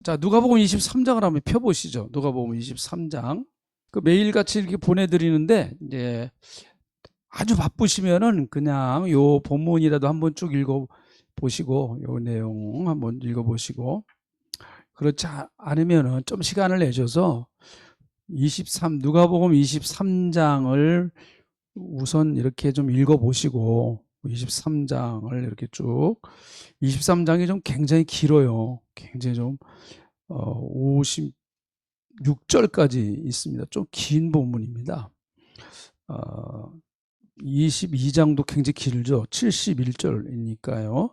자, 누가복음 23장을 한번 펴보시죠. 누가복음 23장. 그 매일같이 이렇게 보내드리는데, 이제 아주 바쁘시면은 그냥 요 본문이라도 한번 쭉 읽어보시고, 요 내용 한번 읽어보시고, 그렇지 않으면은 좀 시간을 내셔서 누가복음 23장을 우선 이렇게 좀 읽어보시고, 23장을 이렇게 쭉, 23장이 좀 굉장히 길어요. 굉장히 좀, 56절까지 있습니다. 좀 긴 본문입니다. 22장도 굉장히 길죠. 71절이니까요.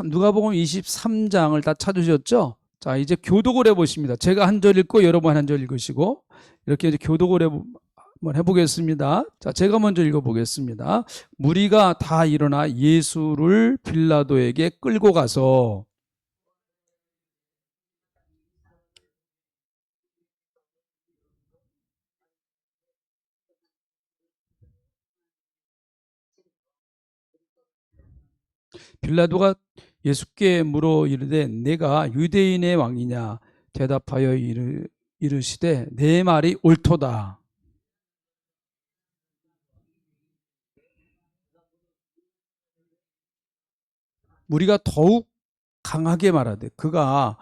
누가복음 23장을 다 찾으셨죠? 자, 이제 교독을 해보십니다. 제가 한 절 읽고 여러분 한 절 읽으시고, 이렇게 이제 교독을 한번 해보겠습니다. 자, 제가 먼저 읽어보겠습니다. 무리가 다 일어나 예수를 빌라도에게 끌고 가서 빌라도가 예수께 물어 이르되 내가 유대인의 왕이냐 대답하여 이르시되 내 말이 옳도다. 우리가 더욱 강하게 말하되 그가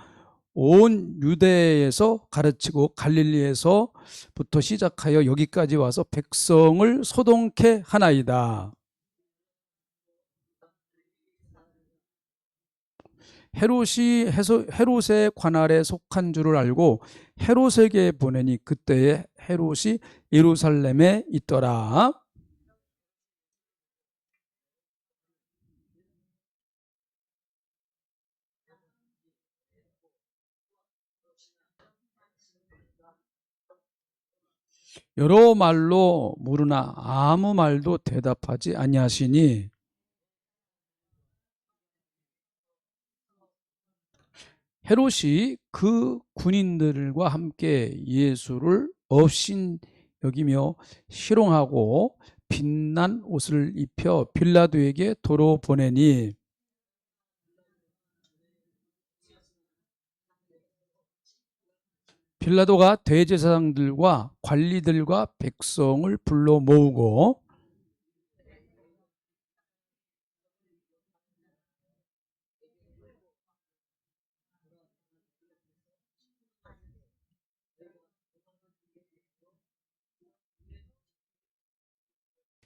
온 유대에서 가르치고 갈릴리에서부터 시작하여 여기까지 와서 백성을 소동케 하나이다. 헤롯의 관할에 속한 줄을 알고 헤롯에게 보내니 그때에 헤롯이 예루살렘에 있더라. 여러 말로 물으나 아무 말도 대답하지 아니하시니 헤롯이 그 군인들과 함께 예수를 업신 여기며 희롱하고 빛난 옷을 입혀 빌라도에게 도로 보내니 빌라도가 대제사장들과 관리들과 백성을 불러 모으고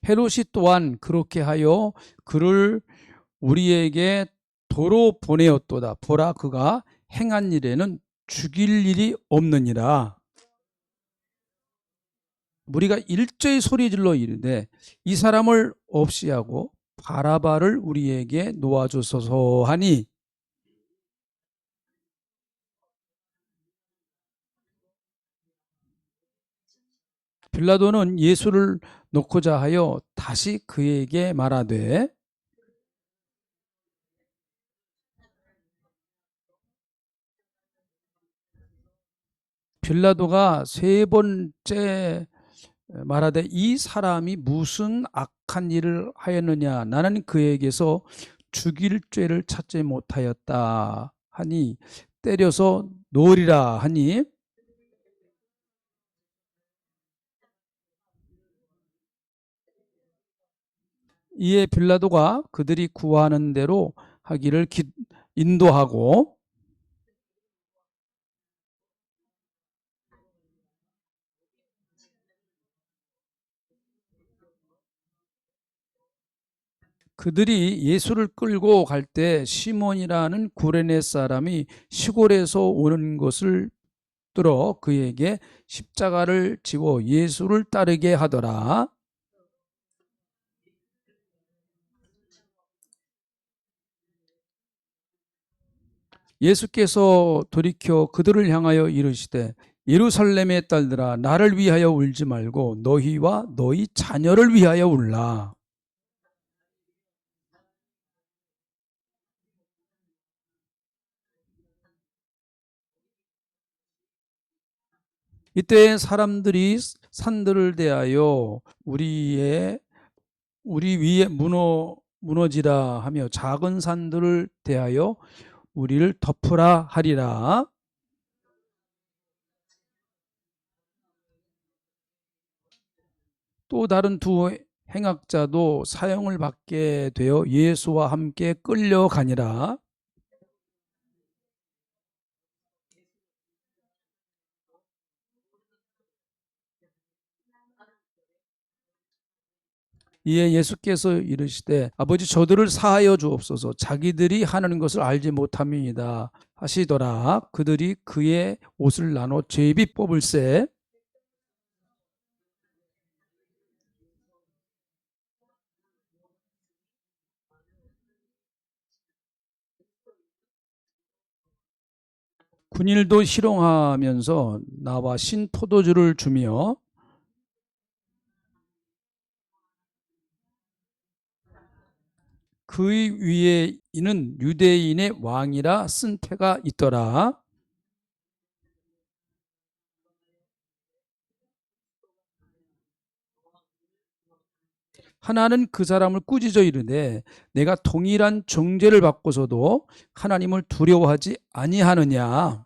헤롯이 또한 그렇게 하여 그를 우리에게 도로 보내었도다. 보라 그가 행한 일에는 죽일 일이 없느니라. 우리가 일제히 소리질러 이르되 이 사람을 없이 하고 바라바를 우리에게 놓아주소서 하니 빌라도는 예수를 놓고자 하여 다시 그에게 말하되 빌라도가 세 번째 말하되 이 사람이 무슨 악한 일을 하였느냐 나는 그에게서 죽일 죄를 찾지 못하였다 하니 때려서 놓으리라 하니 이에 빌라도가 그들이 구하는 대로 하기를 인도하고 그들이 예수를 끌고 갈 때 시몬이라는 구레네 사람이 시골에서 오는 것을 들어 그에게 십자가를 지워 예수를 따르게 하더라. 예수께서 돌이켜 그들을 향하여 이르시되 예루살렘의 딸들아 나를 위하여 울지 말고 너희와 너희 자녀를 위하여 울라. 이때 사람들이 산들을 대하여 우리 위에 무너지라 하며 작은 산들을 대하여 우리를 덮으라 하리라. 또 다른 두 행악자도 사형을 받게 되어 예수와 함께 끌려가니라. 이에 예수께서 이르시되 아버지 저들을 사하여 주옵소서 자기들이 하는 것을 알지 못함이니이다 하시더라. 그들이 그의 옷을 나눠 제비 뽑을새 군일도 희롱하면서 나와 신 포도주를 주며 그 위에 이는 유대인의 왕이라 쓴 패가 있더라. 하나는 그 사람을 꾸짖어 이르되 내가 동일한 정죄를 받고서도 하나님을 두려워하지 아니하느냐.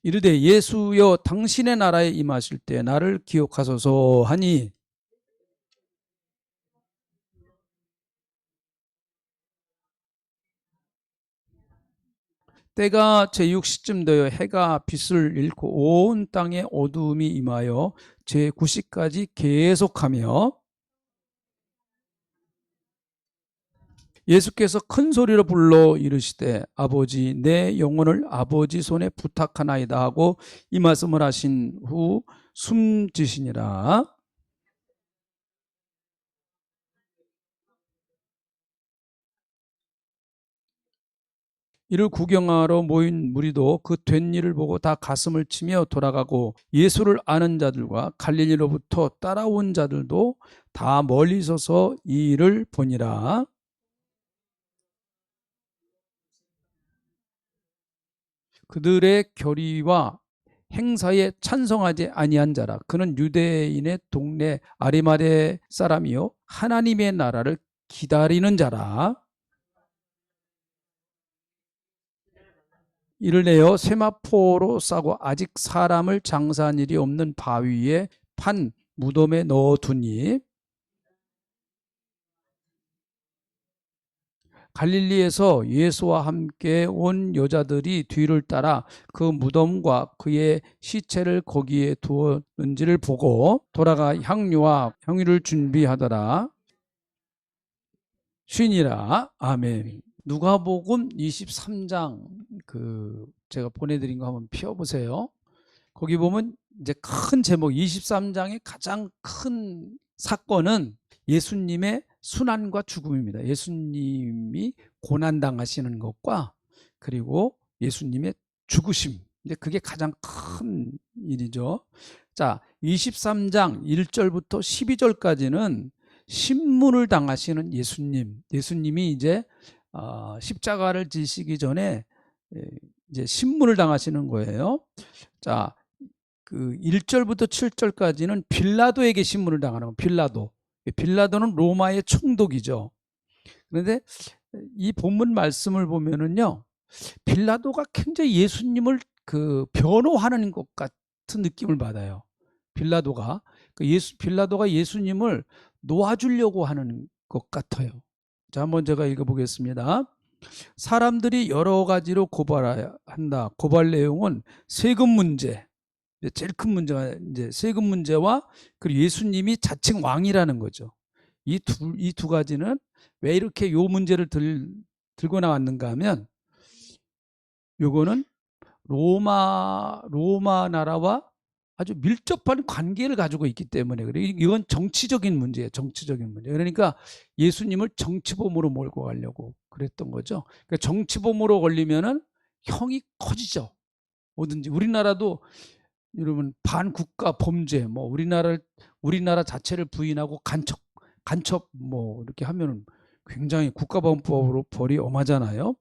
이르되 예수여 당신의 나라에 임하실 때 나를 기억하소서 하니 때가 제6시쯤 되어 해가 빛을 잃고 온 땅에 어두움이 임하여 제9시까지 계속하며 예수께서 큰 소리로 불러 이르시되 아버지 내 영혼을 아버지 손에 부탁하나이다 하고 이 말씀을 하신 후 숨지시니라. 이를 구경하러 모인 무리도 그 된 일을 보고 다 가슴을 치며 돌아가고 예수를 아는 자들과 갈릴리로부터 따라온 자들도 다 멀리 서서 이 일을 보니라. 그들의 결의와 행사에 찬성하지 아니한 자라. 그는 유대인의 동네 아리마대 사람이요 하나님의 나라를 기다리는 자라. 이를 내어 세마포로 싸고 아직 사람을 장사한 일이 없는 바위에 판 무덤에 넣어두니 갈릴리에서 예수와 함께 온 여자들이 뒤를 따라 그 무덤과 그의 시체를 거기에 두었는지를 보고 돌아가 향유와 향유를 준비하더라. 쉬니라. 아멘. 누가복음 23장 제가 보내드린 거 한번 펴보세요. 거기 보면 이제 큰 제목 23장의 가장 큰 사건은 예수님의 순환과 죽음입니다. 예수님이 고난당하시는 것과 그리고 예수님의 죽으심. 근데 그게 가장 큰 일이죠. 자, 23장 1절부터 12절까지는 신문을 당하시는 예수님. 예수님이 이제 십자가를 지시기 전에 이제 신문을 당하시는 거예요. 자, 그 1절부터 7절까지는 빌라도에게 신문을 당하는 거예요. 빌라도. 빌라도는 로마의 총독이죠. 그런데 이 본문 말씀을 보면은요, 빌라도가 굉장히 예수님을 변호하는 것 같은 느낌을 받아요. 빌라도가 빌라도가 예수님을 놓아주려고 하는 것 같아요. 자, 한번 제가 읽어보겠습니다. 사람들이 여러 가지로 고발한다. 고발 내용은 세금 문제, 제일 큰 문제가 이제 세금 문제와 그리고 예수님이 자칭 왕이라는 거죠. 이 두 가지는 왜 이렇게 요 문제를 들고 나왔는가 하면 요거는 로마 나라와 아주 밀접한 관계를 가지고 있기 때문에 그래. 이건 정치적인 문제예요. 정치적인 문제. 그러니까 예수님을 정치범으로 몰고 가려고 그랬던 거죠. 그러니까 정치범으로 걸리면은 형이 커지죠. 뭐든지 우리나라도 여러분 반국가 범죄 뭐 우리나라 자체를 부인하고 간첩 뭐 이렇게 하면은 굉장히 국가범법으로 벌이 엄하잖아요.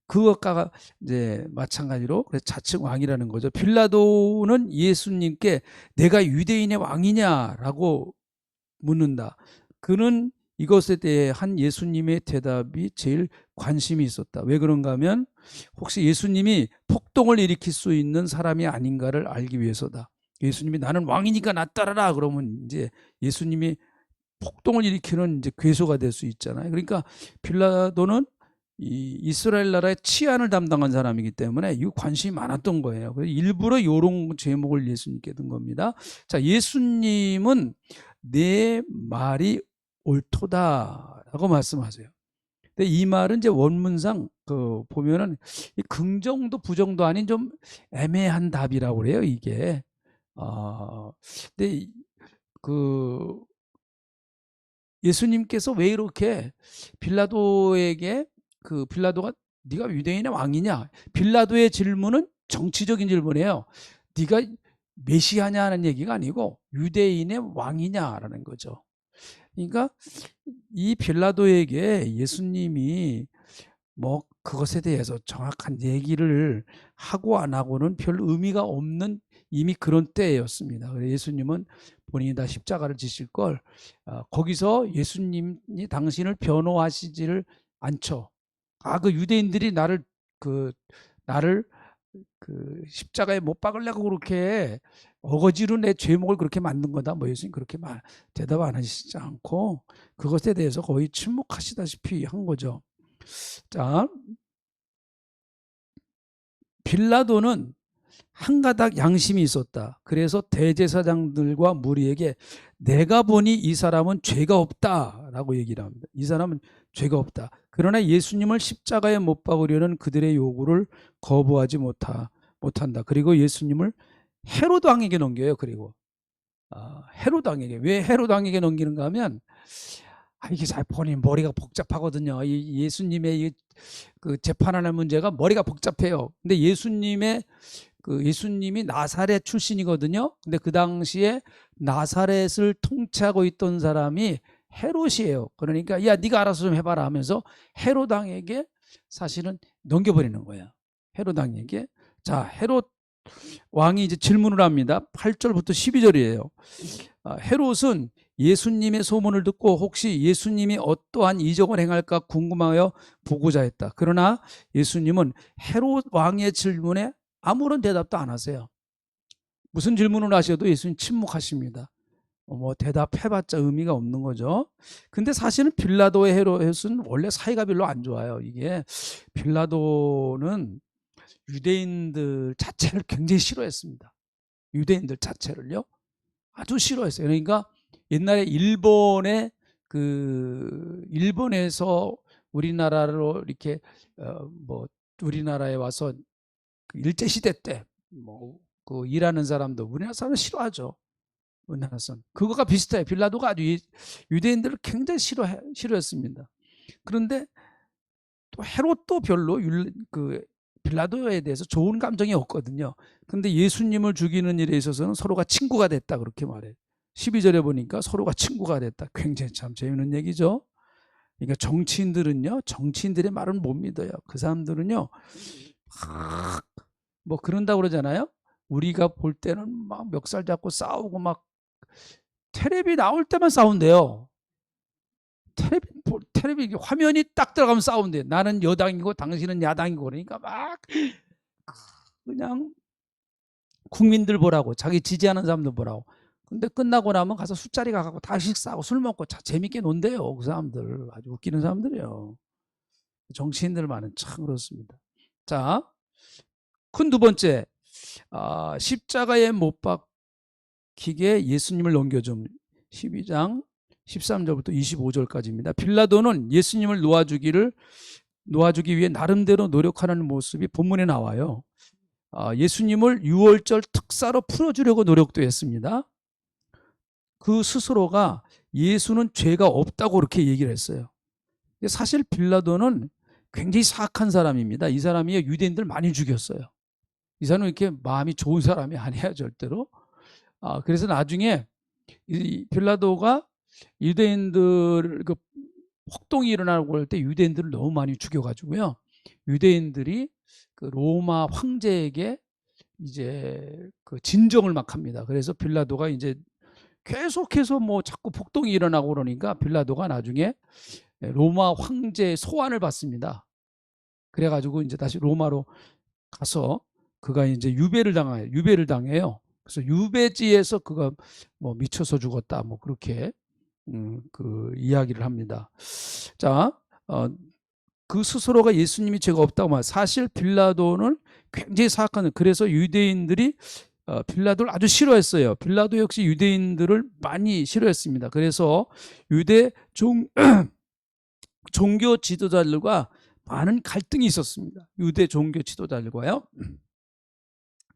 그것과 이제 마찬가지로 그래서 자칭 왕이라는 거죠. 빌라도는 예수님께 내가 유대인의 왕이냐라고 묻는다. 그는 이것에 대해 한 예수님의 대답이 제일 관심이 있었다. 왜 그런가 하면 혹시 예수님이 폭동을 일으킬 수 있는 사람이 아닌가를 알기 위해서다. 예수님이 나는 왕이니까 나 따라라 그러면 이제 예수님이 폭동을 일으키는 이제 괴소가 될 수 있잖아요. 그러니까 빌라도는 이 이스라엘 나라의 치안을 담당한 사람이기 때문에 이 관심이 많았던 거예요. 그래서 일부러 이런 제목을 예수님께 든 겁니다. 자, 예수님은 내 말이 옳도다라고 말씀하세요. 근데 이 말은 이제 원문상 보면은 긍정도 부정도 아닌 좀 애매한 답이라고 그래요. 이게 근데 그 예수님께서 왜 이렇게 빌라도에게 빌라도가 네가 유대인의 왕이냐? 빌라도의 질문은 정치적인 질문이에요. 네가 메시아냐 하는 얘기가 아니고 유대인의 왕이냐라는 거죠. 그러니까 이 빌라도에게 예수님이 뭐 그것에 대해서 정확한 얘기를 하고 안 하고는 별 의미가 없는 이미 그런 때였습니다. 그래서 예수님은 본인이 다 십자가를 지실 걸 거기서 예수님이 당신을 변호하시지를 않죠. 그 유대인들이 나를 십자가에 못 박으려고 그렇게 어거지로 내 죄목을 그렇게 만든 거다. 뭐 예수님 그렇게 대답 안 하시지 않고 그것에 대해서 거의 침묵하시다시피 한 거죠. 자, 빌라도는 한 가닥 양심이 있었다. 그래서 대제사장들과 무리에게 내가 보니 이 사람은 죄가 없다라고 얘기를 합니다. 이 사람은 죄가 없다. 그러나 예수님을 십자가에 못 박으려는 그들의 요구를 거부하지 못한다. 그리고 예수님을 헤롯 왕에게 넘겨요. 그리고 헤롯 왕에게. 왜 헤롯 왕에게 넘기는가 하면 이게 잘 본인 머리가 복잡하거든요. 이 예수님의 그 재판하는 문제가 머리가 복잡해요. 근데 예수님이 나사렛 출신이거든요. 근데 그 당시에 나사렛을 통치하고 있던 사람이 헤롯이에요. 그러니까 야 네가 알아서 좀 해봐라 하면서 헤롯 왕에게 사실은 넘겨버리는 거예요. 헤롯 왕에게. 자, 헤롯 왕이 이제 질문을 합니다. 8절부터 12절이에요. 헤롯은 예수님의 소문을 듣고 혹시 예수님이 어떠한 이적을 행할까 궁금하여 보고자 했다. 그러나 예수님은 헤롯 왕의 질문에 아무런 대답도 안 하세요. 무슨 질문을 하셔도 예수님 침묵하십니다. 뭐 대답해봤자 의미가 없는 거죠. 근데 사실은 빌라도의 헤롯은 원래 사이가 별로 안 좋아요. 이게 빌라도는 유대인들 자체를 굉장히 싫어했습니다. 유대인들 자체를요. 아주 싫어했어요. 그러니까 옛날에 일본에서 우리나라로 이렇게 우리나라에 와서 일제 시대 때 일하는 사람도 우리나라 사람을 싫어하죠. 우리나라 사람. 그거가 비슷해요. 빌라도가 아주 유대인들을 굉장히 싫어했습니다. 그런데 또 헤롯도 별로 빌라도에 대해서 좋은 감정이 없거든요. 근데 예수님을 죽이는 일에 있어서는 서로가 친구가 됐다 그렇게 말해요. 12절에 보니까 서로가 친구가 됐다. 굉장히 참 재밌는 얘기죠. 그러니까 정치인들의 말은 못 믿어요. 그 사람들은요, 뭐 그런다고 그러잖아요. 우리가 볼 때는 막 멱살 잡고 싸우고 막 텔레비 나올 때만 싸운대요. 텔레비 화면이 딱 들어가면 싸운대. 나는 여당이고 당신은 야당이고 그러니까 막 그냥 국민들 보라고 자기 지지하는 사람들 보라고. 근데 끝나고 나면 가서 술자리 가고 다시 싸고 술 먹고 재밌게 논대요. 그 사람들 아주 웃기는 사람들이에요. 정치인들 많은 참 그렇습니다. 자, 큰 두 번째 십자가에 못 박히게 예수님을 넘겨준 12장 13절부터 25절까지입니다. 빌라도는 예수님을 놓아주기 위해 나름대로 노력하는 모습이 본문에 나와요. 예수님을 유월절 특사로 풀어주려고 노력도 했습니다. 그 스스로가 예수는 죄가 없다고 그렇게 얘기를 했어요. 사실 빌라도는 굉장히 사악한 사람입니다. 이 사람이 유대인들 많이 죽였어요. 이 사람은 이렇게 마음이 좋은 사람이 아니에요, 절대로. 그래서 나중에 이 빌라도가 유대인들 폭동이 일어나고 할 때 유대인들을 너무 많이 죽여가지고요. 유대인들이 그 로마 황제에게 이제 그 진정을 막 합니다. 그래서 빌라도가 이제 계속해서 뭐 자꾸 폭동이 일어나고 그러니까 빌라도가 나중에 로마 황제의 소환을 받습니다. 그래가지고 이제 다시 로마로 가서 그가 이제 유배를 당해요. 그래서 유배지에서 그가 뭐 미쳐서 죽었다, 뭐 그렇게 그 이야기를 합니다. 자, 그 스스로가 예수님이 죄가 없다고 말. 사실 빌라도는 굉장히 사악한. 그래서 유대인들이 빌라도를 아주 싫어했어요. 빌라도 역시 유대인들을 많이 싫어했습니다. 그래서 유대 종교 지도자들과 많은 갈등이 있었습니다. 유대 종교 지도자들과요.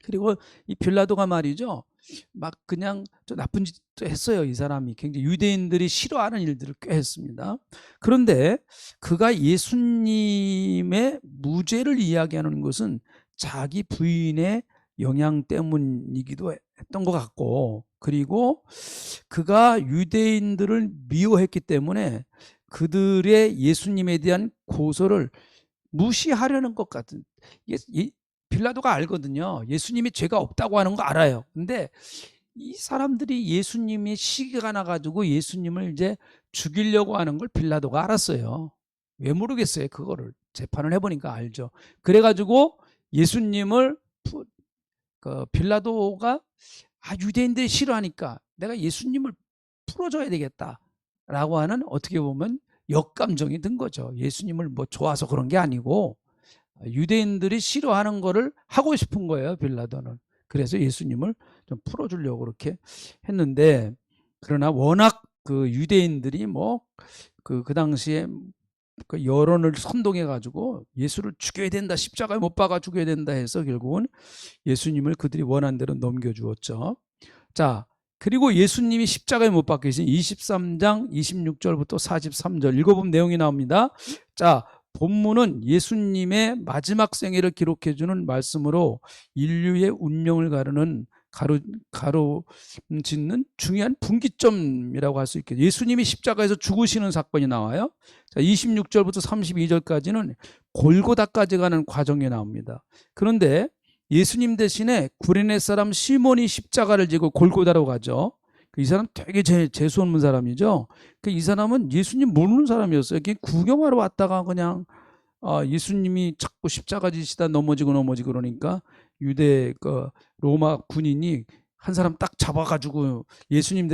그리고 이 빌라도가 말이죠, 막 그냥 좀 나쁜 짓도 했어요. 이 사람이 굉장히 유대인들이 싫어하는 일들을 꽤 했습니다. 그런데 그가 예수님의 무죄를 이야기하는 것은 자기 부인의 영향 때문이기도 했던 것 같고, 그리고 그가 유대인들을 미워했기 때문에 그들의 예수님에 대한 고소를 무시하려는 것 같은. 빌라도가 알거든요. 예수님이 죄가 없다고 하는 거 알아요. 근데 이 사람들이 예수님이 시기가 나가지고 예수님을 이제 죽이려고 하는 걸 빌라도가 알았어요. 왜 모르겠어요. 그거를 재판을 해보니까 알죠. 그래가지고 예수님을 빌라도가 유대인들이 싫어하니까 내가 예수님을 풀어줘야 되겠다라고 하는, 어떻게 보면 역감정이 든 거죠. 예수님을 뭐 좋아서 그런 게 아니고 유대인들이 싫어하는 거를 하고 싶은 거예요, 빌라도는. 그래서 예수님을 좀 풀어주려고 그렇게 했는데, 그러나 워낙 그 유대인들이 뭐 그 당시에 그 여론을 선동해 가지고 예수를 죽여야 된다, 십자가에 못 박아 죽여야 된다 해서 결국은 예수님을 그들이 원한 대로 넘겨주었죠. 자, 그리고 예수님이 십자가에 못 박히신 23장 26절부터 43절 읽어보면 내용이 나옵니다. 자, 본문은 예수님의 마지막 생애를 기록해주는 말씀으로 인류의 운명을 가로짓는 중요한 분기점이라고 할 수 있겠죠. 예수님이 십자가에서 죽으시는 사건이 나와요. 자, 26절부터 32절까지는 골고다까지 가는 과정이 나옵니다. 그런데 예수님 대신에 구레네 사람 시몬이 십자가를 지고 골고다로 가죠. 이 사람 되게 재수 없는 사람이죠. 이 사람은 예수님 모르는 사람이었어요. 그냥 구경하러 왔다가 그냥 예수님이 자꾸 십자가 지시다 넘어지고 그러니까 유대 로마 군인이 한 사람 딱 잡아가지고 예수님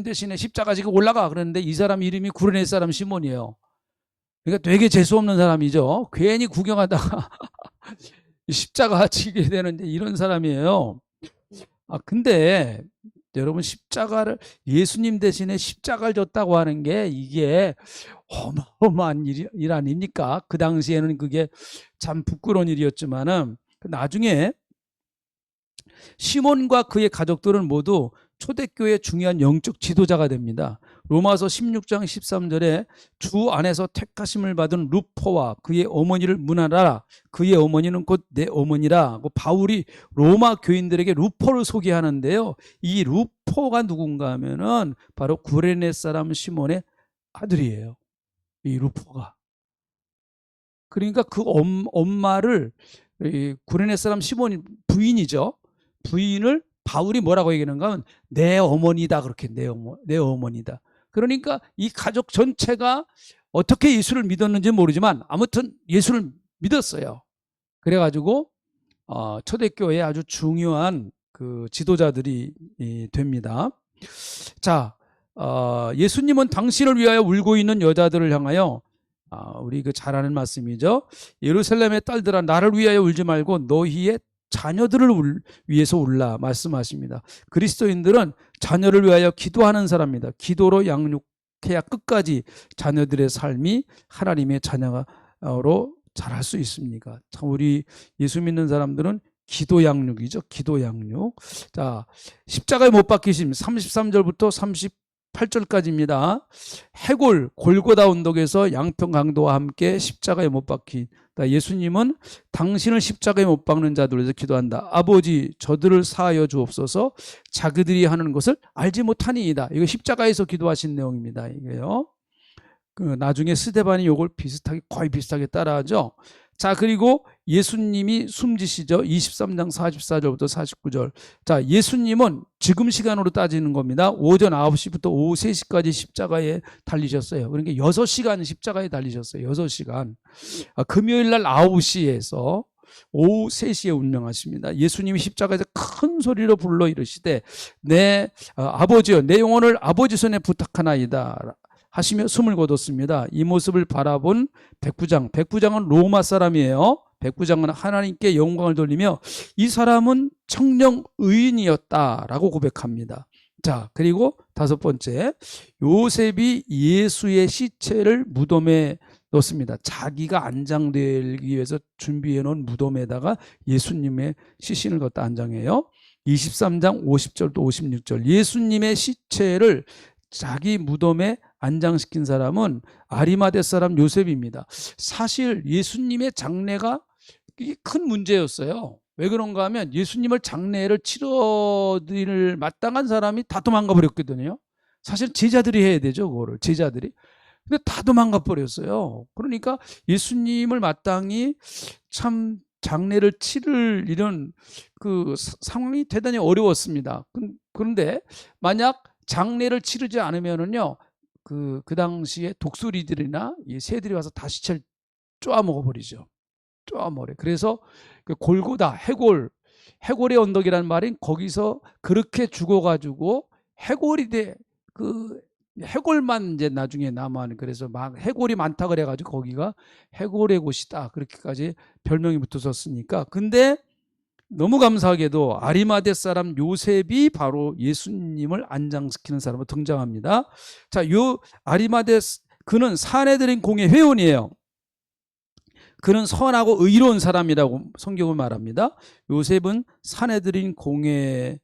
대신에 십자가 지고 올라가. 그랬는데 이 사람 이름이 구레네 사람 시몬이에요. 그러니까 되게 재수 없는 사람이죠. 괜히 구경하다가 십자가 지게 되는데 이런 사람이에요. 근데 여러분, 십자가를 예수님 대신에 십자가를 줬다고 하는 게 이게 어마어마한 일 아닙니까? 그 당시에는 그게 참 부끄러운 일이었지만은 나중에 시몬과 그의 가족들은 모두 초대교회의 중요한 영적 지도자가 됩니다. 로마서 16장 13절에 주 안에서 택하심을 받은 루포와 그의 어머니를 문하라. 그의 어머니는 곧 내 어머니라. 바울이 로마 교인들에게 루포를 소개하는데요. 이 루포가 누군가 하면은 바로 구레네 사람 시몬의 아들이에요. 이 루포가. 그러니까 그 엄마를, 구레네 사람 시몬이 부인이죠. 부인을 바울이 뭐라고 얘기하는가 하면 내 어머니다, 그렇게 내 어머니다. 그러니까 이 가족 전체가 어떻게 예수를 믿었는지 모르지만 아무튼 예수를 믿었어요. 그래가지고 초대교회의 아주 중요한 그 지도자들이 됩니다. 자, 예수님은 당신을 위하여 울고 있는 여자들을 향하여, 우리 그 잘 아는 말씀이죠. 예루살렘의 딸들아, 나를 위하여 울지 말고 너희의 자녀들을 위해서 울라 말씀하십니다. 그리스도인들은 자녀를 위하여 기도하는 사람입니다. 기도로 양육해야 끝까지 자녀들의 삶이 하나님의 자녀로 자랄 수 있습니까? 참, 우리 예수 믿는 사람들은 기도 양육이죠. 기도 양육. 자, 십자가에 못 박히심 33절부터 38절까지입니다. 해골 골고다 언덕에서 양평 강도와 함께 십자가에 못 박힌 예수님은 당신을 십자가에 못 박는 자들을 위해서 기도한다. 아버지, 저들을 사하여 주옵소서. 자기들이 하는 것을 알지 못하니이다. 이거 십자가에서 기도하신 내용입니다. 이게요. 나중에 스데반이 이걸 거의 비슷하게 따라하죠. 자, 그리고 예수님이 숨지시죠. 23장 44절부터 49절. 자, 예수님은 지금 시간으로 따지는 겁니다. 오전 9시부터 오후 3시까지 십자가에 달리셨어요. 그러니까 6시간 십자가에 달리셨어요. 6시간. 금요일 날 9시에서 오후 3시에 운명하십니다. 예수님이 십자가에서 큰 소리로 불러 이르시되 내 아버지여 내 영혼을 아버지 손에 부탁하나이다 하시며 숨을 거뒀습니다. 이 모습을 바라본 백부장은 로마 사람이에요. 백부장은 하나님께 영광을 돌리며 이 사람은 청령 의인이었다라고 고백합니다. 자, 그리고 5번째, 요셉이 예수의 시체를 무덤에 넣습니다. 자기가 안장되기 위해서 준비해 놓은 무덤에다가 예수님의 시신을 걷다 안장해요. 23장 50절도 56절. 예수님의 시체를 자기 무덤에 안장시킨 사람은 아리마대 사람 요셉입니다. 사실 예수님의 장례가 큰 문제였어요. 왜 그런가 하면 예수님을 장례를 치러드릴 마땅한 사람이 다 도망가 버렸거든요. 사실 제자들이 해야 되죠, 그거를. 제자들이. 근데 다 도망가 버렸어요. 그러니까 예수님을 마땅히 참 장례를 치를 이런 그 상황이 대단히 어려웠습니다. 그런데 만약 장례를 치르지 않으면은요, 그 당시에 독수리들이나 이 새들이 와서 다 시체를 쪼아 먹어버리죠. 쪼아 먹어요. 그래서 그 골고다, 해골의 언덕이라는 말이 거기서 그렇게 죽어가지고 해골이 그 해골만 이제 나중에 남아. 그래서 막 해골이 많다 그래가지고 거기가 해골의 곳이다. 그렇게까지 별명이 붙었으니까. 근데 너무 감사하게도 아리마대 사람 요셉이 바로 예수님을 안장시키는 사람으로 등장합니다. 자, 요 아리마대 그는 사내들인 공회 회원이에요. 그는 선하고 의로운 사람이라고 성경은 말합니다. 요셉은 사내들인 공회에서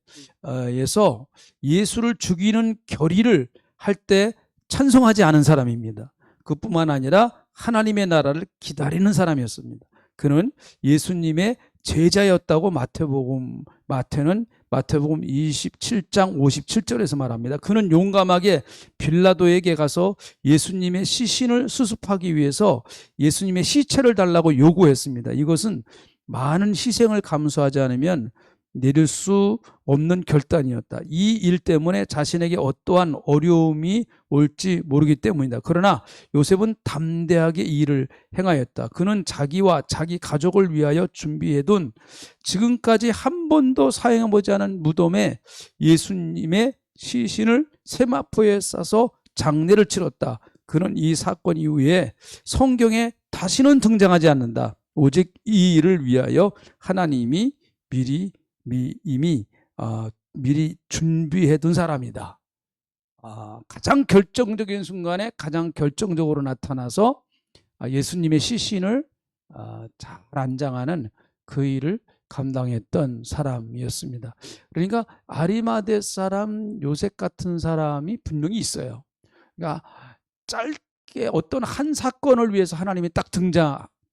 예수를 죽이는 결의를 할 때 찬성하지 않은 사람입니다. 그뿐만 아니라 하나님의 나라를 기다리는 사람이었습니다. 그는 예수님의 제자였다고 마태는 마태복음 27장 57절에서 말합니다. 그는 용감하게 빌라도에게 가서 예수님의 시신을 수습하기 위해서 예수님의 시체를 달라고 요구했습니다. 이것은 많은 희생을 감수하지 않으면 내릴 수 없는 결단이었다. 이 일 때문에 자신에게 어떠한 어려움이 올지 모르기 때문이다. 그러나 요셉은 담대하게 이 일을 행하였다. 그는 자기와 자기 가족을 위하여 준비해둔 지금까지 한 번도 사용해보지 않은 무덤에 예수님의 시신을 세마포에 싸서 장례를 치렀다. 그는 이 사건 이후에 성경에 다시는 등장하지 않는다. 오직 이 일을 위하여 하나님이 이미 준비해둔 사람이다. 가장 결정적인 순간에 가장 결정적으로 나타나서 예수님의 시신을 잘 안장하는 그 일을 감당했던 사람이었습니다. 그러니까 아리마대 사람 요셉 같은 사람이 분명히 있어요. 그러니까 짧게 어떤 한 사건을 위해서 하나님이 딱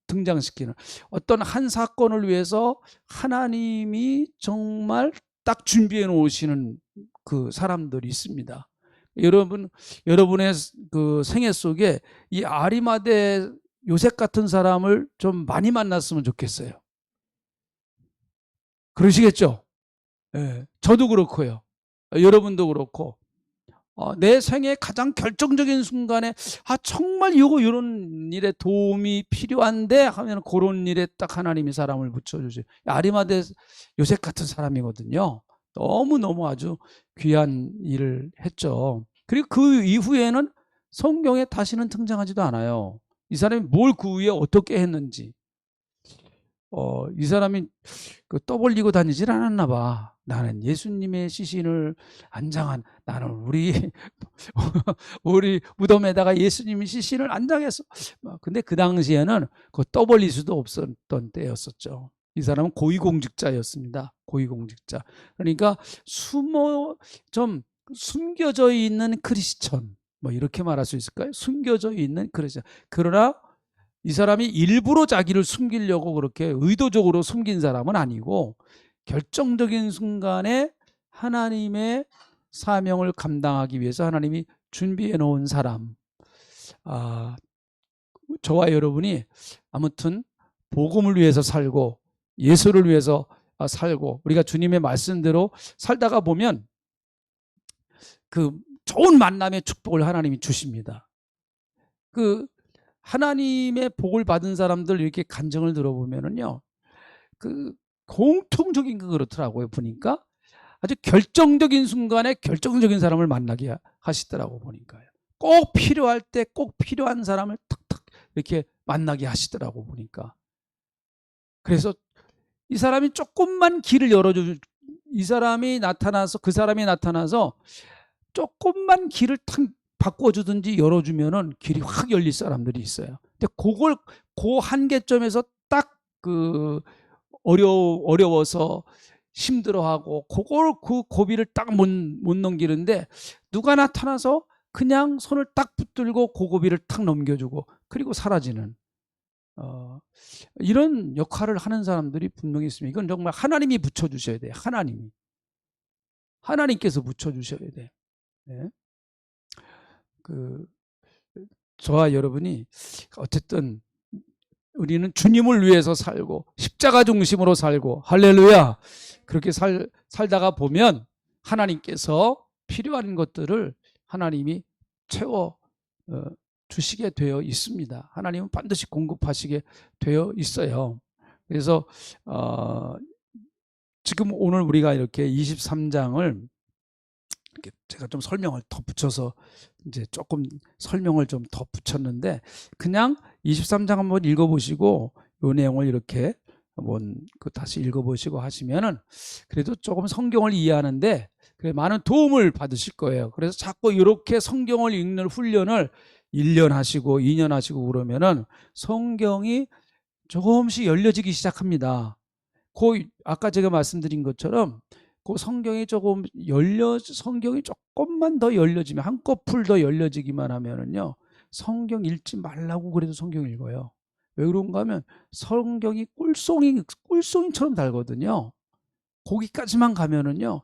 등장시키는 어떤 한 사건을 위해서 하나님이 정말 딱 준비해 놓으시는 그 사람들이 있습니다. 여러분의 그 생애 속에 이 아리마대 요셉 같은 사람을 좀 많이 만났으면 좋겠어요. 그러시겠죠? 예, 저도 그렇고요. 여러분도 그렇고. 내 생애 가장 결정적인 순간에 정말 이런 일에 도움이 필요한데 하면 그런 일에 딱 하나님이 사람을 붙여주세요. 아리마대 요셉 같은 사람이거든요. 너무너무 아주 귀한 일을 했죠. 그리고 그 이후에는 성경에 다시는 등장하지도 않아요. 이 사람이 뭘 그 후에 어떻게 했는지. 이 사람이 떠벌리고 다니질 않았나 봐. 나는 예수님의 시신을 안장한, 나는 우리 무덤에다가 예수님의 시신을 안장했어. 근데 그 당시에는 떠벌릴 수도 없었던 때였었죠. 이 사람은 고위공직자였습니다. 고위공직자. 그러니까 좀 숨겨져 있는 크리스천, 이렇게 말할 수 있을까요? 숨겨져 있는 크리스천. 그러나 이 사람이 일부러 자기를 숨기려고 그렇게 의도적으로 숨긴 사람은 아니고 결정적인 순간에 하나님의 사명을 감당하기 위해서 하나님이 준비해 놓은 사람. 저와 여러분이 아무튼 복음을 위해서 살고 예수를 위해서 살고 우리가 주님의 말씀대로 살다가 보면 그 좋은 만남의 축복을 하나님이 주십니다. 그 하나님의 복을 받은 사람들 이렇게 간증을 들어보면은요, 그 공통적인 거 그렇더라고요. 보니까 아주 결정적인 순간에 결정적인 사람을 만나게 하시더라고 보니까요. 꼭 필요할 때 꼭 필요한 사람을 탁탁 이렇게 만나게 하시더라고 보니까. 그래서 이 사람이 조금만 길을 열어줘, 이 사람이 나타나서 그 사람이 나타나서 조금만 길을 탁 바꿔주든지 열어주면은 길이 확 열릴 사람들이 있어요. 근데 그걸 그 한계점에서 딱 그 어려워서 힘들어하고 그걸 그 고비를 딱 못 넘기는데 누가 나타나서 그냥 손을 딱 붙들고 그 고비를 탁 넘겨주고 그리고 사라지는 이런 역할을 하는 사람들이 분명히 있습니다. 이건 정말 하나님이 붙여주셔야 돼요. 하나님께서 붙여주셔야 돼. 네. 저와 여러분이 어쨌든 우리는 주님을 위해서 살고 십자가 중심으로 살고 할렐루야 그렇게 살다가 보면 하나님께서 필요한 것들을 하나님이 채워 주시게 되어 있습니다. 하나님은 반드시 공급하시게 되어 있어요. 그래서 지금 오늘 우리가 이렇게 23장을 제가 좀 설명을 덧붙여서 이제 조금 설명을 좀 덧붙였는데 그냥 23장 한번 읽어보시고 이 내용을 이렇게 한번 다시 읽어보시고 하시면은 그래도 조금 성경을 이해하는데 많은 도움을 받으실 거예요. 그래서 자꾸 이렇게 성경을 읽는 훈련을 1년 하시고 2년 하시고 그러면은 성경이 조금씩 열려지기 시작합니다. 아까 제가 말씀드린 것처럼 그 성경이 성경이 조금만 더 열려지면 한꺼풀 더 열려지기만 하면은요 성경 읽지 말라고 그래도 성경 읽어요. 왜 그런가 하면 성경이 꿀송이처럼 달거든요. 거기까지만 가면은요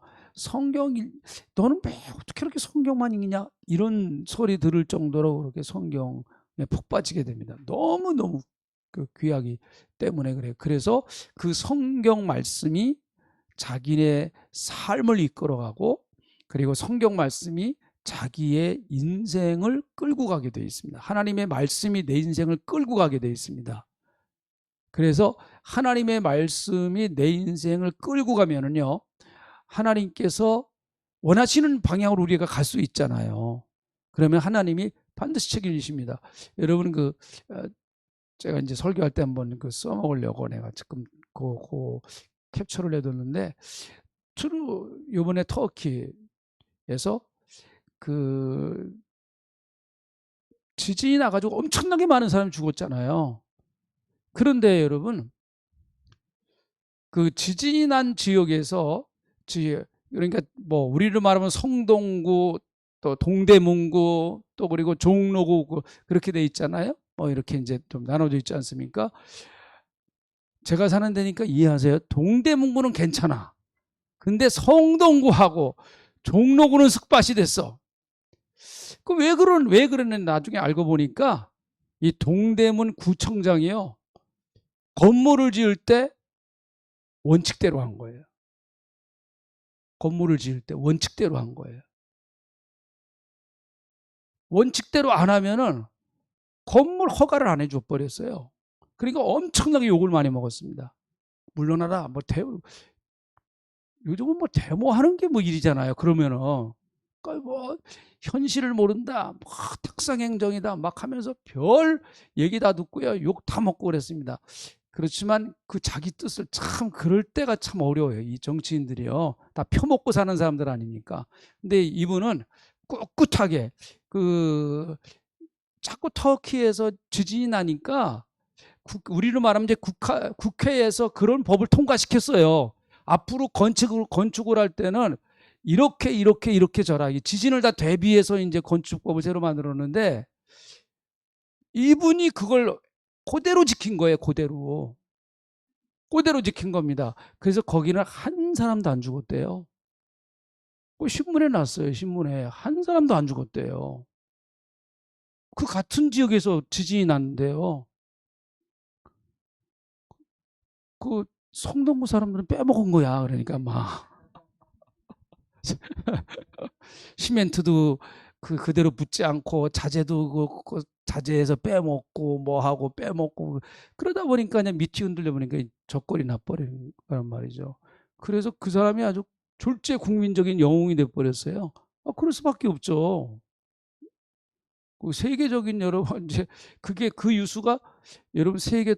너는 왜 어떻게 이렇게 성경만 읽냐 이런 소리 들을 정도로 그렇게 성경에 푹 빠지게 됩니다. 너무너무 귀하기 때문에 그래요. 그래서 그 성경 말씀이 자기네 삶을 이끌어가고 그리고 성경 말씀이 자기의 인생을 끌고 가게 되어 있습니다. 하나님의 말씀이 내 인생을 끌고 가게 되어 있습니다. 그래서 하나님의 말씀이 내 인생을 끌고 가면은요 하나님께서 원하시는 방향으로 우리가 갈 수 있잖아요. 그러면 하나님이 반드시 책임지십니다. 여러분 제가 이제 설교할 때 한번 써먹으려고 내가 지금 캡처를 해뒀는데 이번에 터키에서 지진이 나가지고 엄청나게 많은 사람이 죽었잖아요. 그런데 여러분 지진이 난 지역에서 그러니까 뭐 우리로 말하면 성동구 또 동대문구 또 그리고 종로구 그렇게 돼 있잖아요. 이렇게 이제 좀 나눠져 있지 않습니까? 제가 사는 데니까 이해하세요. 동대문구는 괜찮아. 근데 성동구하고 종로구는 습밭이 됐어. 왜 그러는 나중에 알고 보니까 이 동대문 구청장이요. 건물을 지을 때 원칙대로 한 거예요. 건물을 지을 때 원칙대로 한 거예요. 원칙대로 안 하면은 건물 허가를 안 해줘 버렸어요. 그러니까 엄청나게 욕을 많이 먹었습니다. 물러나라. 요즘은 데모하는 게 일이잖아요. 그러면은 현실을 모른다. 특상행정이다. 막 하면서 별 얘기 다 듣고요. 욕 다 먹고 그랬습니다. 그렇지만 자기 뜻을 참 그럴 때가 참 어려워요. 이 정치인들이요. 다 펴먹고 사는 사람들 아닙니까? 근데 이분은 꿋꿋하게 자꾸 터키에서 지진이 나니까 우리로 말하면 이제 국회에서 그런 법을 통과시켰어요. 앞으로 건축을 할 때는 이렇게 저라. 지진을 다 대비해서 이제 건축법을 새로 만들었는데 이분이 그걸 그대로 지킨 거예요. 그대로 지킨 겁니다. 그래서 거기는 한 사람도 안 죽었대요. 신문에 났어요. 신문에 한 사람도 안 죽었대요. 같은 지역에서 지진이 났는데요. 그 성동구 사람들은 빼먹은 거야. 그러니까 막 시멘트도 그대로 붙지 않고 자재도 자재에서 빼먹고 뭐 하고 빼먹고 그러다 보니까 그냥 밑이 흔들려 보니까 젖골이 나버리는 거란 말이죠. 그래서 그 사람이 아주 졸지에 국민적인 영웅이 돼 버렸어요. 그럴 수밖에 없죠. 그 세계적인 여러분 이제 그게 그 유수가 여러분 세계에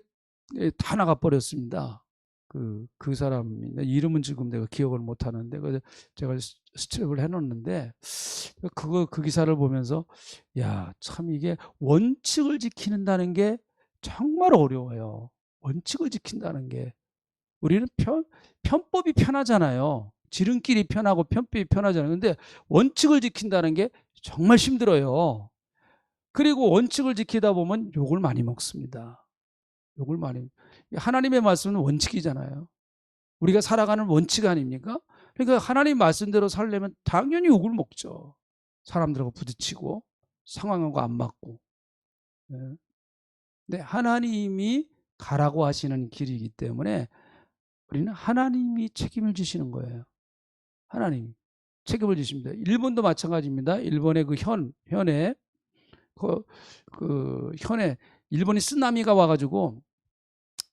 다 나가 버렸습니다. 그 사람 이름은 지금 내가 기억을 못 하는데 제가 스트랩을 해놓는데 그 기사를 보면서 야, 참 이게 원칙을 지키는다는 게 정말 어려워요. 원칙을 지킨다는 게 우리는 편법이 편하잖아요. 지름길이 편하고 편법이 편하잖아요. 근데 원칙을 지킨다는 게 정말 힘들어요. 그리고 원칙을 지키다 보면 욕을 많이 먹습니다. 욕을 많이. 하나님의 말씀은 원칙이잖아요. 우리가 살아가는 원칙 아닙니까? 그러니까 하나님 말씀대로 살려면 당연히 욕을 먹죠. 사람들하고 부딪히고 상황하고 안 맞고. 네. 근데 하나님이 가라고 하시는 길이기 때문에 우리는 하나님이 책임을 지시는 거예요. 하나님이 책임을 지십니다. 일본도 마찬가지입니다. 일본의 현에 현에 일본이 쓰나미가 와가지고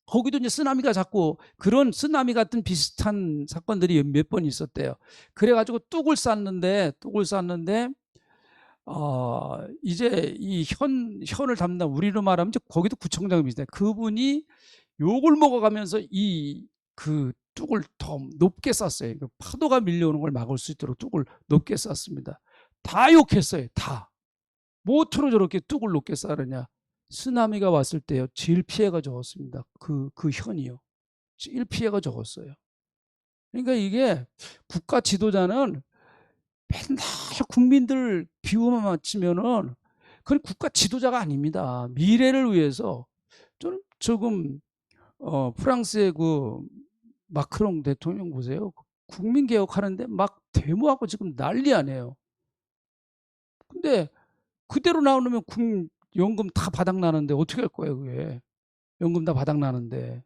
거기도 이제 쓰나미가 자꾸 그런 쓰나미 같은 비슷한 사건들이 몇 번 있었대요. 그래가지고 뚝을 쌌는데 이제 이 현을 담당 우리로 말하면 이제 거기도 구청장이 비슷해. 그분이 욕을 먹어가면서 그 뚝을 더 높게 쌌어요. 파도가 밀려오는 걸 막을 수 있도록 뚝을 높게 쌌습니다. 다 욕했어요. 다. 뭐처럼 저렇게 뚝을 높게 쌓느냐. 쓰나미가 왔을 때요. 제일 피해가 적었습니다. 그 현이요. 제일 피해가 적었어요. 그러니까 이게 국가 지도자는 맨날 국민들 비호만 맞추면은 그건 국가 지도자가 아닙니다. 미래를 위해서 저는 조금 프랑스의 그 마크롱 대통령 보세요. 국민 개혁하는데 막 데모하고 지금 난리 아니에요. 근데 그대로 나오면 연금 다 바닥나는데 어떻게 할 거예요, 그게. 연금 다 바닥나는데.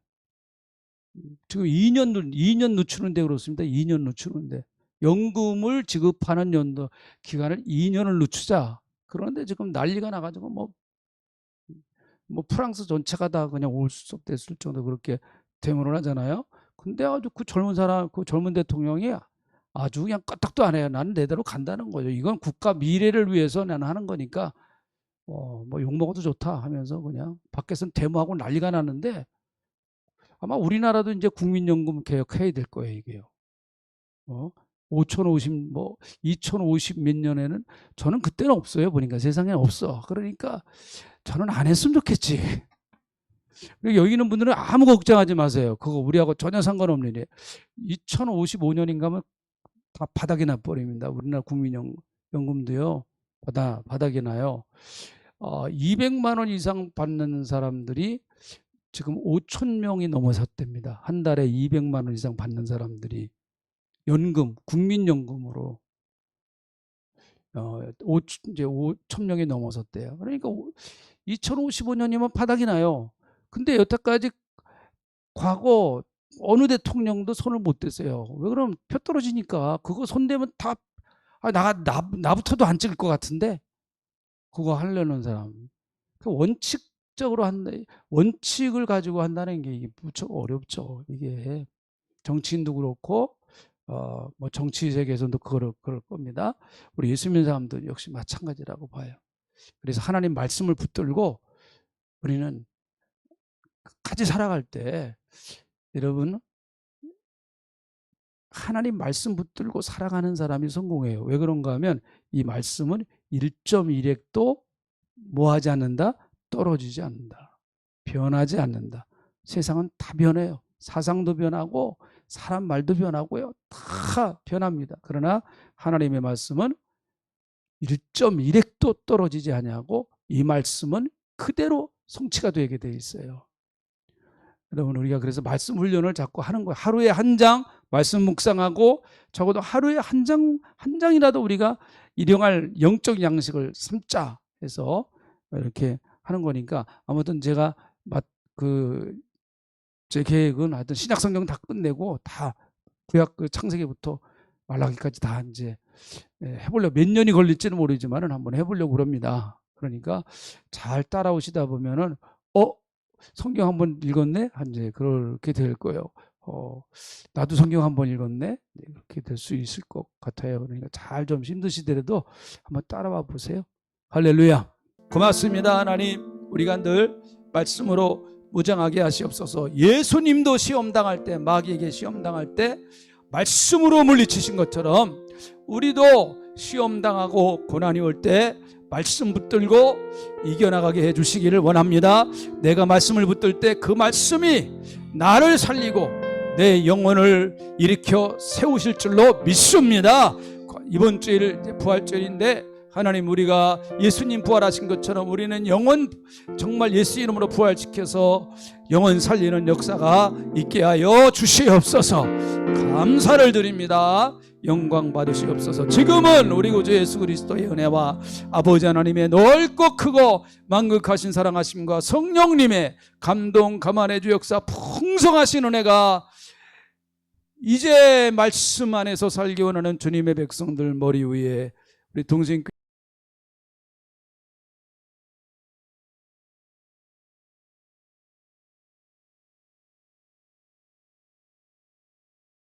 지금 2년 늦추는데 그렇습니다. 2년 늦추는데. 연금을 지급하는 기간을 2년을 늦추자. 그런데 지금 난리가 나가지고 뭐 프랑스 전체가 다 그냥 올수속됐을 정도 그렇게 데모를 하잖아요. 근데 아주 그 젊은 대통령이 아주 그냥 까딱도 안 해요. 나는 내대로 간다는 거죠. 이건 국가 미래를 위해서 나는 하는 거니까 뭐 욕먹어도 좋다 하면서 그냥 밖에서는 데모하고 난리가 나는데 아마 우리나라도 이제 국민연금 개혁해야 될 거예요, 이게요. 5050 2050 몇 년에는 저는 그때는 없어요. 보니까 세상에 없어. 그러니까 저는 안 했으면 좋겠지. 여기 있는 분들은 아무 걱정하지 마세요. 그거 우리하고 전혀 상관없는 일이에요. 2055년인가 하면 다 바닥이 나버립니다. 우리나라 국민연금도요. 바닥이 나요. 200만 원 이상 받는 사람들이 지금 5천 명이 넘어섰답니다. 한 달에 200만 원 이상 받는 사람들이 국민연금으로 이제 5천 명이 넘어섰대요. 그러니까 2055년이면 바닥이 나요. 근데 여태까지 과거 어느 대통령도 손을 못 댔어요. 왜 그러면 표 떨어지니까 그거 손대면 다 나부터도 안 찍을 것 같은데 그거 하려는 사람. 원칙적으로 원칙을 가지고 한다는 게 이게 무척 어렵죠. 이게 정치인도 그렇고 뭐 정치 세계에서도 그럴 겁니다. 우리 예수 믿는 사람도 역시 마찬가지라고 봐요. 그래서 하나님 말씀을 붙들고 우리는 같이 살아갈 때 여러분 하나님 말씀 붙들고 살아가는 사람이 성공해요. 왜 그런가 하면 이 말씀은 1.1핵도 뭐하지 않는다? 떨어지지 않는다. 변하지 않는다. 세상은 다 변해요. 사상도 변하고 사람 말도 변하고요. 다 변합니다. 그러나 하나님의 말씀은 1.1핵도 떨어지지 아니하고 이 말씀은 그대로 성취가 되게 돼 있어요. 여러분 우리가 그래서 말씀 훈련을 자꾸 하는 거예요. 하루에 한 장 말씀 묵상하고 적어도 하루에 한 장이라도 우리가 일용할 영적 양식을 삼자 해서 이렇게 하는 거니까 아무튼 제가 제 계획은 하여튼 신약 성경 다 끝내고 다 구약 그 창세기부터 말라기까지 다 이제 해보려고, 몇 년이 걸릴지는 모르지만은 한번 해보려고 그럽니다. 그러니까 잘 따라오시다 보면은 성경 한번 읽었네? 이제 그렇게 될 거예요. 나도 성경 한번 읽었네? 그렇게 될 수 있을 것 같아요. 그러니까 잘 좀 힘드시더라도 한번 따라와 보세요. 할렐루야. 고맙습니다. 하나님, 우리가 늘 말씀으로 무장하게 하시옵소서. 예수님도 시험당할 때, 마귀에게 시험당할 때 말씀으로 물리치신 것처럼 우리도 시험당하고 고난이 올 때 말씀 붙들고 이겨나가게 해주시기를 원합니다. 내가 말씀을 붙들 때 그 말씀이 나를 살리고 내 영혼을 일으켜 세우실 줄로 믿습니다. 이번 주일 부활절인데 하나님, 우리가 예수님 부활하신 것처럼 우리는 영혼 정말 예수 이름으로 부활시켜서 영혼 살리는 역사가 있게 하여 주시옵소서. 감사를 드립니다. 영광 받으시옵소서. 지금은 우리 구주 예수 그리스도의 은혜와 아버지 하나님의 넓고 크고 만극하신 사랑하심과 성령님의 감동 감안의 주 역사 풍성하신 은혜가 이제 말씀 안에서 살기 원하는 주님의 백성들 머리 위에 우리 동생